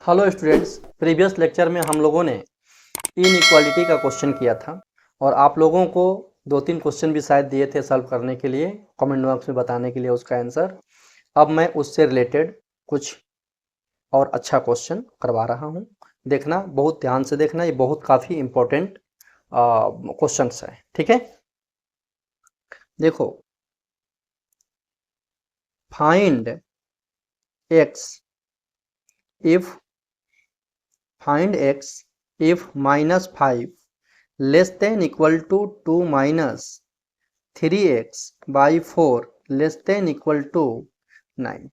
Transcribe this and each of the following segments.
Hello students, previous lecture में हम लोगों ने इनइक्वालिटी का क्वेश्चन किया था और आप लोगों को 2-3 क्वेश्चन भी शायद दिए थे सॉल्व करने के लिए, कमेंट बॉक्स में बताने के लिए उसका आंसर। अब मैं उससे रिलेटेड कुछ और अच्छा क्वेश्चन करवा रहा हूं। देखना, बहुत ध्यान से देखना, ये बहुत काफ़ी इम्पोर्टेंट क्वेश्चंस है। ठीक है, देखो, find x if -5 less than equal to 2 minus 3x by 4 less than equal to 9।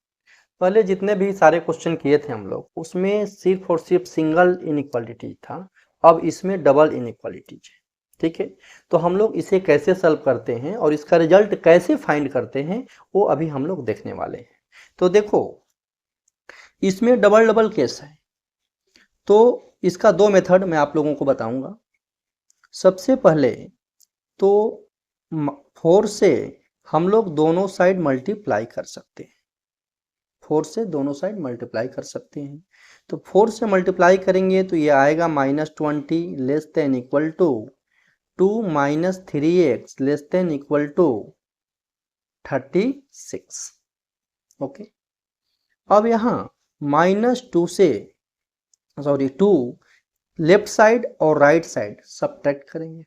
पहले जितने भी सारे क्वेश्चन किए थे हम लोग, उसमें सिर्फ और सिर्फ सिंगल इनइक्वालिटी था। अब इसमें डबल इनइक्वालिटीज है। ठीक है, तो हम लोग इसे कैसे सॉल्व करते हैं और इसका रिजल्ट कैसे फाइंड करते हैं, वो अभी हम लोग देखने वाले हैं। तो देखो, इसमें डबल डबल केस है, तो इसका दो मेथड मैं आप लोगों को बताऊंगा। सबसे पहले तो 4 से हम लोग दोनों साइड मल्टीप्लाई कर सकते हैं। 4 से दोनों साइड मल्टीप्लाई कर सकते हैं। तो 4 से मल्टीप्लाई करेंगे तो ये आएगा -20 less than equal to 2 minus 3x less than equal to 36। Okay, अब यहाँ -2 से टू लेफ्ट साइड और राइट साइड सब्ट्रैक्ट करेंगे।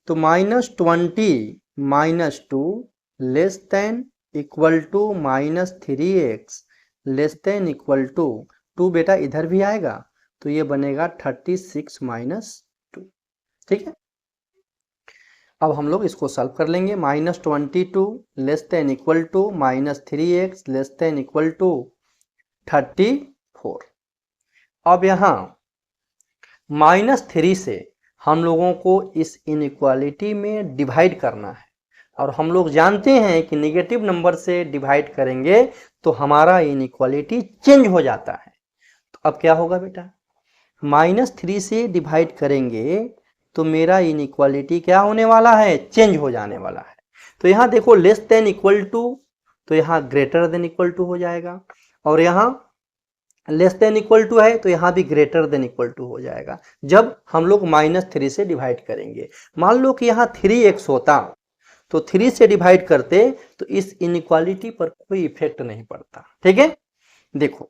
तो -20 -2 less than equal to -3x less than equal to 2, बेटा इधर भी आएगा तो ये बनेगा 36 -2। ठीक है, अब हम लोग इसको सॉल्व कर लेंगे। -22 less than equal to -3x less than equal to 34। अब यहाँ -3 से हम लोगों को इस इनइक्वालिटी में डिवाइड करना है, और हम लोग जानते हैं कि नेगेटिव नंबर से डिवाइड करेंगे तो हमारा इनइक्वालिटी चेंज हो जाता है। तो अब क्या होगा बेटा, -3 से डिवाइड करेंगे तो मेरा इनइक्वालिटी क्या होने वाला है, चेंज हो जाने वाला है। तो यहाँ देखो, लेस देन इक्वल टू, तो यहाँ ग्रेटर देन इक्वल टू हो जाएगा, और यहाँ लेस देन इक्वल टू है तो यहाँ भी ग्रेटर देन इक्वल टू हो जाएगा जब हम लोग -3 से डिवाइड करेंगे। मान लो कि यहाँ 3x होता तो 3 से डिवाइड करते तो इस इनइक्वालिटी पर कोई इफेक्ट नहीं पड़ता। ठीक है, देखो,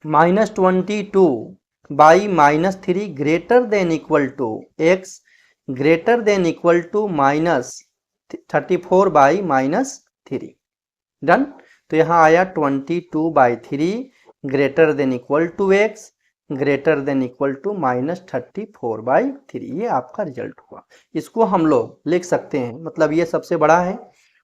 -22 by -3 greater than equal to x greater than equal to -34 by -3। Done. तो यहाँ आया 22/3 greater than equal to x greater than equal to -34/3। ये आपका रिजल्ट हुआ। इसको हम लोग लिख सकते हैं, मतलब ये सबसे बड़ा है,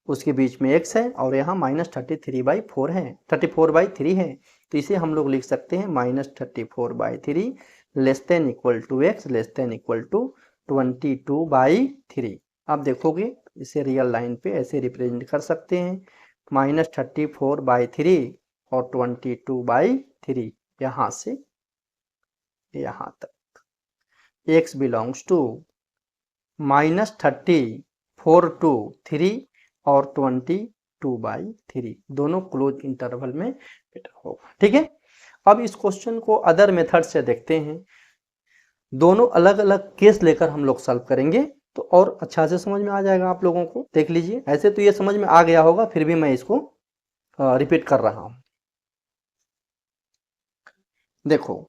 उसके बीच में x है और यहाँ -33/4 है, 34/3 है। तो इसे हम लोग लिख सकते हैं -34/3 less than equal to x less than equal to 22/3। आप देखोगे इसे रियल लाइन पे ऐसे रिप्रेजेंट कर सकते हैं, -34/3 और 22/3, यहाँ से यहाँ तक x बिलोंग्स टू -34 to 3 और 22/3, दोनों क्लोज इंटरवल में बेटा होगा। ठीक है, अब इस क्वेश्चन को अदर मेथड से देखते हैं। दोनों अलग अलग केस लेकर हम लोग सॉल्व करेंगे तो और अच्छा से समझ में आ जाएगा आप लोगों को। देख लीजिए, ऐसे तो ये समझ में आ गया होगा, फिर भी मैं इसको रिपीट कर रहा हूं। देखो,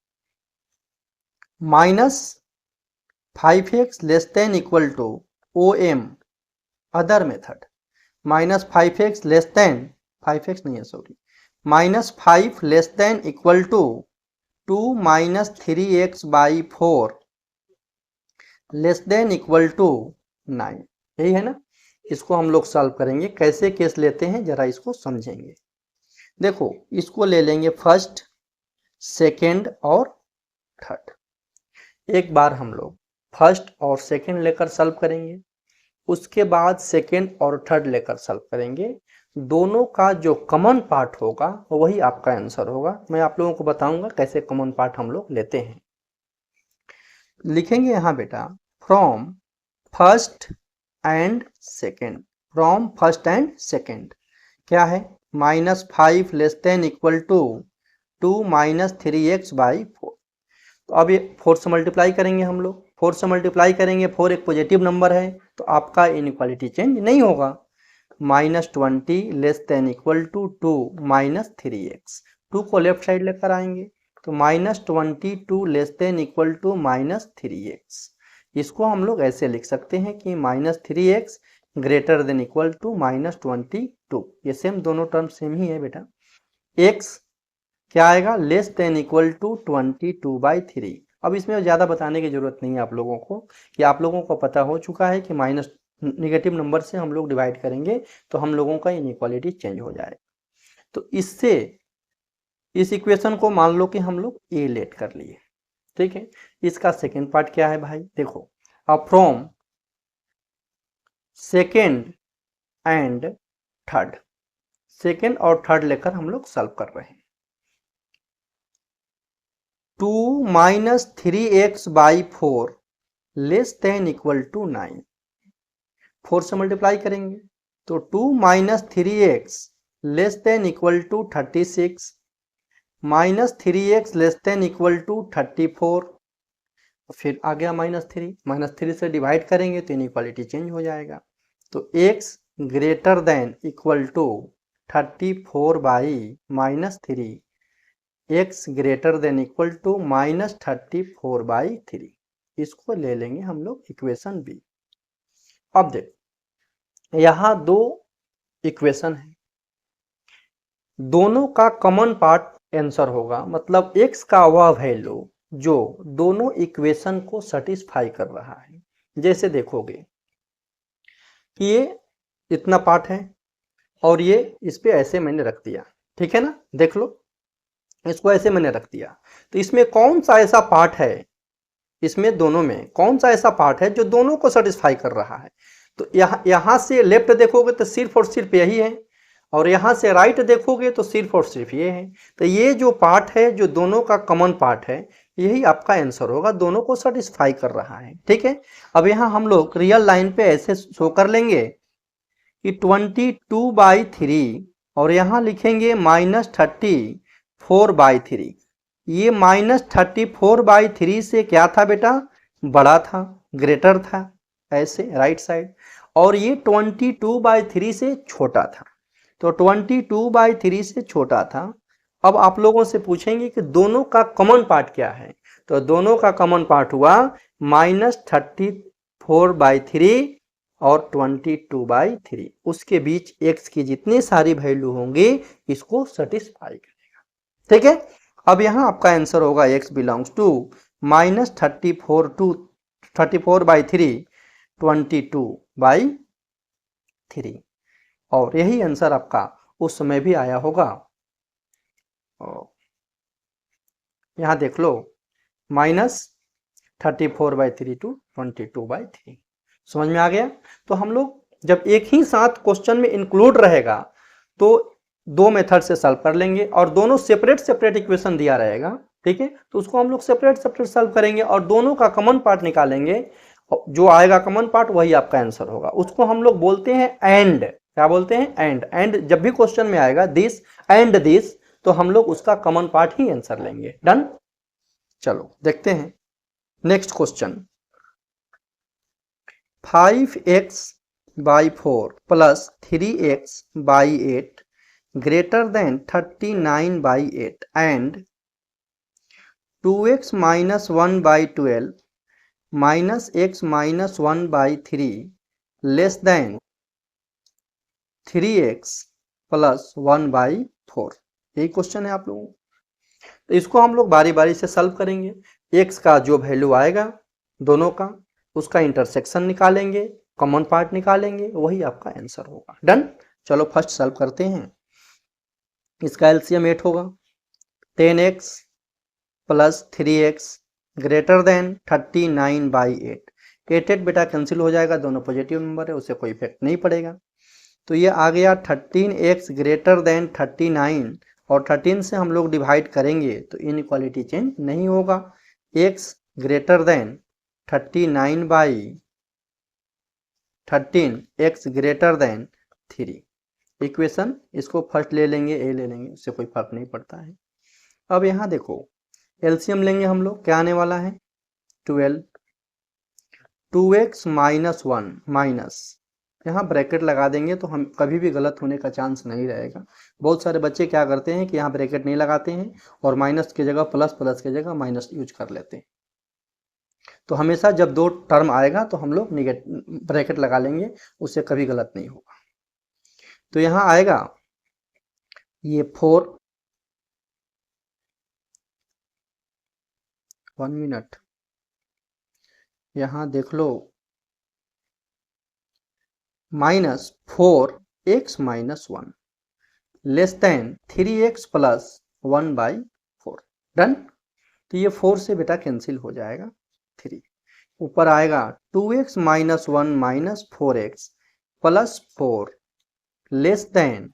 -5x less than equal to OM, other method, -5x less than, 5x नहीं है sorry, -5 less than equal to 2 minus 3x/4 less than equal to 9। यही है ना, इसको हम लोग सॉल्व करेंगे। कैसे केस लेते हैं जरा इसको समझेंगे। देखो, इसको ले लेंगे फर्स्ट, सेकेंड और थर्ड। एक बार हम लोग फर्स्ट और सेकेंड लेकर सॉल्व करेंगे, उसके बाद सेकेंड और थर्ड लेकर सॉल्व करेंगे। दोनों का जो कॉमन पार्ट होगा वही आपका आंसर होगा। मैं आप लोगों को बताऊंगा कैसे कॉमन पार्ट हम लोग लेते हैं। लिखेंगे यहाँ बेटा, from first and second, from first and second क्या है, -5 less than equal to 2 minus 3x/4। तो अब ये 4 से मल्टीप्लाई करेंगे हम लोग, 4 से मल्टीप्लाई करेंगे, 4 एक पॉजिटिव नंबर है तो आपका इनइक्वालिटी चेंज नहीं होगा। -20 less than equal to 2 minus 3x, 2 को लेफ्ट साइड लेकर आएंगे तो -22 less than equal to -3x। इसको हम लोग ऐसे लिख सकते हैं कि -3x greater than equal to -22। ये सेम, दोनों टर्म सेम ही है बेटा। x क्या आएगा, लेस देन इक्वल टू 22/3। अब इसमें ज़्यादा बताने की जरूरत नहीं है आप लोगों को, कि आप लोगों को पता हो चुका है कि माइनस निगेटिव नंबर से हम लोग डिवाइड करेंगे तो हम लोगों का इनइक्वालिटी चेंज हो जाएगा। तो इससे इस इक्वेशन को मान लो कि हम लोग ए लेट कर लिए, ठीक है। इसका सेकेंड पार्ट क्या है भाई, देखो, अब from second and third, second और थर्ड लेकर हम लोग सॉल्व कर रहे हैं। 2 minus 3x/4 less than equal to 9। 4 से मल्टीप्लाई करेंगे तो 2 minus 3x less than equal to 36, -3x less than equal to 34, फिर आ गया -3 से डिवाइड करेंगे तो इनइक्वालिटी चेंज हो जाएगा। तो x greater than equal to 34/-3, x greater than equal to -34/3। इसको ले लेंगे हम लोग इक्वेशन बी। अब देख, यहां दो इक्वेशन है, दोनों का कॉमन पार्ट आंसर होगा, मतलब x का वह वैल्यू जो दोनों इक्वेशन को सेटिस्फाई कर रहा है। जैसे देखोगे कि ये इतना पार्ट है और ये इस पे ऐसे मैंने रख दिया, ठीक है ना, देख लो, इसको ऐसे मैंने रख दिया, तो इसमें कौन सा ऐसा पार्ट है, इसमें दोनों में कौन सा ऐसा पार्ट है जो दोनों को सेटिस्फाई कर रहा है। तो यहां से लेफ्ट देखोगे तो सिर्फ और सिर्फ यही है, और यहां से राइट देखोगे तो सिर्फ और सिर्फ ये है। तो ये जो पार्ट है जो दोनों का कॉमन पार्ट है, यही आपका आंसर होगा, दोनों को सेटिस्फाई कर रहा है, ठीक है। अब यहाँ हम लोग रियल लाइन पे ऐसे शो कर लेंगे कि 22/3 और यहाँ लिखेंगे -34/3। ये -34/3 से क्या था बेटा, बड़ा था, ग्रेटर था, ऐसे राइट साइड, और ये 22/3 से छोटा था, तो 22/3 से छोटा था। अब आप लोगों से पूछेंगे कि दोनों का कॉमन पार्ट क्या है, तो दोनों का कॉमन पार्ट हुआ -34/3 और 22/3, उसके बीच x की जितनी सारी वैल्यू होंगी इसको सेटिस्फाई करेगा, ठीक है। अब यहां आपका आंसर होगा x बिलोंग्स टू -34/3 22/3, और यही आंसर आपका उस समय भी आया होगा। यहां देख लो, -34/3 टू 22/3, समझ में आ गया। तो हम लोग जब एक ही साथ क्वेश्चन में इंक्लूड रहेगा तो दो मेथड से सॉल्व कर लेंगे, और दोनों सेपरेट सेपरेट इक्वेशन दिया रहेगा, ठीक है, तो उसको हम लोग सेपरेट सेपरेट सॉल्व करेंगे और दोनों का कॉमन पार्ट निकालेंगे, जो आएगा कॉमन पार्ट वही आपका आंसर होगा। उसको हम लोग बोलते हैं एंड, क्या बोलते हैं, एंड। एंड जब भी क्वेश्चन में आएगा दिस एंड दिस, तो हम लोग उसका कॉमन पार्ट ही आंसर लेंगे, डन। चलो देखते हैं next question. 5x/4 plus 3x/8 greater than 39/8 and 2x - 1/12 minus x - 1/3 less than 3x + 1/4। यही क्वेश्चन है आप लोगों को, तो इसको हम लोग बारी बारी से सॉल्व करेंगे। x का जो वैल्यू आएगा दोनों का, उसका इंटरसेक्शन निकालेंगे, कॉमन पार्ट निकालेंगे, वही आपका आंसर होगा, डन। चलो फर्स्ट सॉल्व करते हैं। इसका एलसीएम 8 होगा, 10x + 3x ग्रेटर देन 39/8। 8 बेटा कैंसिल हो जाएगा, दोनों पॉजिटिव नंबर है, उससे कोई इफेक्ट नहीं पड़ेगा। तो ये आ गया 13x ग्रेटर देन 39, और 13 से हम लोग डिवाइड करेंगे तो इनइक्वालिटी चेंज नहीं होगा। x greater then 39/13, x greater then 3। Equation इसको फर्स्ट ले लेंगे, ए ले लेंगे, उससे कोई फर्क नहीं पड़ता है। अब यहाँ देखो एलसीएम लेंगे हम लोग, क्या आने वाला है 12, 2x माइनस 1 माइनस, यहाँ ब्रैकेट लगा देंगे तो हम कभी भी गलत होने का चांस नहीं रहेगा। बहुत सारे बच्चे क्या करते हैं कि यहाँ ब्रैकेट नहीं लगाते हैं और माइनस की जगह प्लस, प्लस की जगह माइनस यूज कर लेते हैं। तो हमेशा जब दो टर्म आएगा तो हम लोग ब्रैकेट लगा लेंगे, उससे कभी गलत नहीं होगा। तो यहाँ आएगा ये 4, 1 मिनट, यहाँ देख लो, minus 4x minus 1 less than 3x plus 1/4। Done. तो ये 4 से बेटा कैंसिल हो जाएगा, 3 ऊपर आएगा 2x minus 1 minus 4x plus 4 less then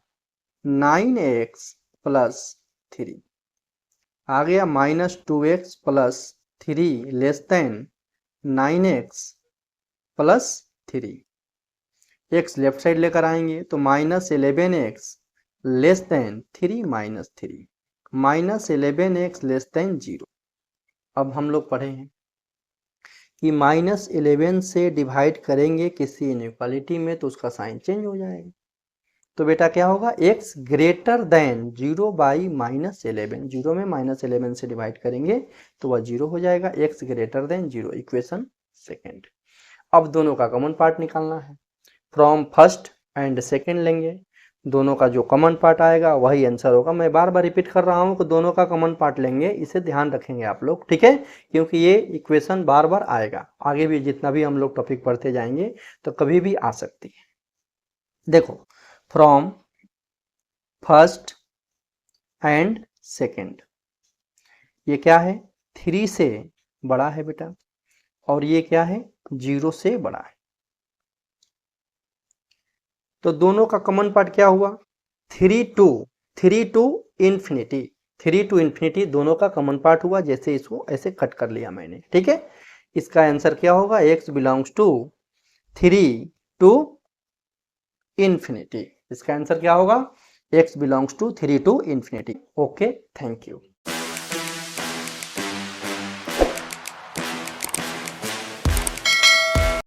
9x plus 3 आ गया, minus 2x plus 3 less than 9x plus 3, x left side लेकर आएंगे तो minus 11x less than 3 minus 3, minus 11x less than 0। अब हम लोग पढ़े हैं कि माइनस 11 से डिवाइड करेंगे किसी इनइक्वालिटी में तो उसका साइन चेंज हो जाएगा। तो बेटा क्या होगा, x greater then 0 by minus 11, 0 में माइनस 11 से डिवाइड करेंगे तो वह 0 हो जाएगा, x greater then 0, equation second. अब दोनों का कॉमन पार्ट निकालना है, फ्रॉम फर्स्ट एंड सेकेंड लेंगे, दोनों का जो कॉमन पार्ट आएगा वही आंसर होगा। मैं बार बार रिपीट कर रहा हूँ कि दोनों का कॉमन पार्ट लेंगे, इसे ध्यान रखेंगे आप लोग, ठीक है, क्योंकि ये इक्वेशन बार बार आएगा, आगे भी जितना भी हम लोग टॉपिक पढ़ते जाएंगे तो कभी भी आ सकती है। देखो फ्रॉम फर्स्ट एंड सेकेंड, ये क्या है 3 से बड़ा है बेटा, और ये क्या है 0 से बड़ा है। तो दोनों का कॉमन पार्ट क्या हुआ 3 टू इन्फिनिटी, 3 टू इन्फिनिटी दोनों का कॉमन पार्ट हुआ, जैसे इसको ऐसे कट कर लिया मैंने, ठीक है। इसका आंसर क्या होगा, x belongs to 3 to infinity, इसका आंसर क्या होगा, x belongs to 3 to infinity. Okay, thank you.